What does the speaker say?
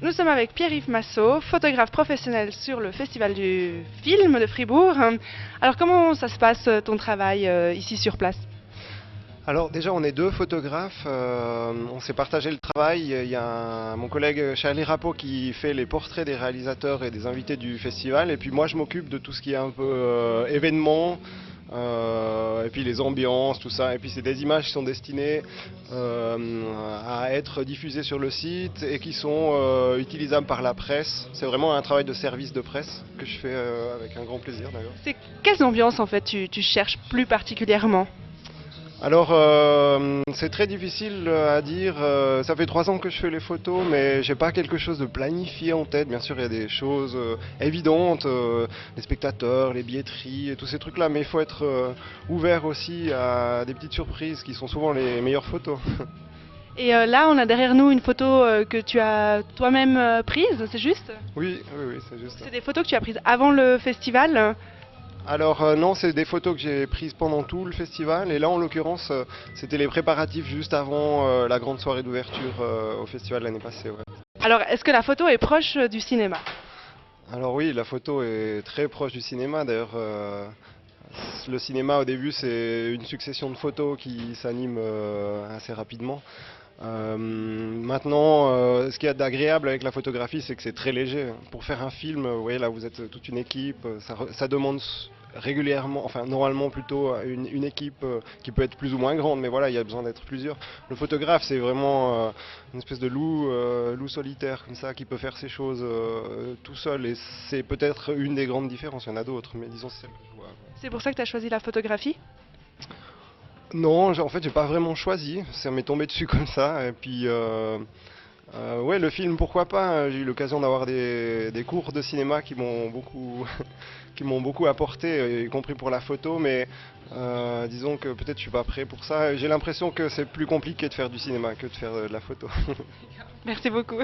Nous sommes avec Pierre-Yves Massot, photographe professionnel sur le Festival du film de Fribourg. Alors comment ça se passe ton travail ici sur place? Alors déjà on est deux photographes, on s'est partagé le travail. Il y a mon collègue Charlie Rapo qui fait les portraits des réalisateurs et des invités du festival, et puis moi je m'occupe de tout ce qui est un peu événement, et puis les ambiances, tout ça. Et puis c'est des images qui sont destinées à être diffusées sur le site et qui sont utilisables par la presse. C'est vraiment un travail de service de presse que je fais avec un grand plaisir d'ailleurs. C'est quelles ambiances en fait tu cherches plus particulièrement? Alors, c'est très difficile à dire. Ça fait 3 ans que je fais les photos, mais j'ai pas quelque chose de planifié en tête. Bien sûr, il y a des choses évidentes, les spectateurs, les billetteries et tous ces trucs-là, mais il faut être ouvert aussi à des petites surprises qui sont souvent les meilleures photos. Et là, on a derrière nous une photo que tu as toi-même prise, c'est juste? Oui, oui, oui, c'est juste ça. C'est des photos que tu as prises avant le festival. Alors non, c'est des photos que j'ai prises pendant tout le festival, et là en l'occurrence c'était les préparatifs juste avant la grande soirée d'ouverture au festival l'année passée. Ouais. Alors, est-ce que la photo est proche du cinéma? Alors oui, la photo est très proche du cinéma. D'ailleurs, le cinéma au début c'est une succession de photos qui s'animent assez rapidement. Maintenant, ce qu'il y a d'agréable avec la photographie, c'est que c'est très léger. Pour faire un film, vous voyez là, vous êtes toute une équipe, ça demande régulièrement, enfin normalement plutôt une équipe qui peut être plus ou moins grande, mais voilà, il y a besoin d'être plusieurs. Le photographe, c'est vraiment une espèce de loup solitaire comme ça, qui peut faire ses choses tout seul, et c'est peut-être une des grandes différences. Il y en a d'autres, mais disons c'est celle que je vois. C'est pour ça que tu as choisi la photographie? Non, en fait, j'ai pas vraiment choisi. Ça m'est tombé dessus comme ça. Et puis, ouais, le film, pourquoi pas. J'ai eu l'occasion d'avoir des cours de cinéma qui m'ont beaucoup, qui m'ont beaucoup apporté, y compris pour la photo. Mais disons que peut-être je suis pas prêt pour ça. J'ai l'impression que c'est plus compliqué de faire du cinéma que de faire de la photo. Merci beaucoup.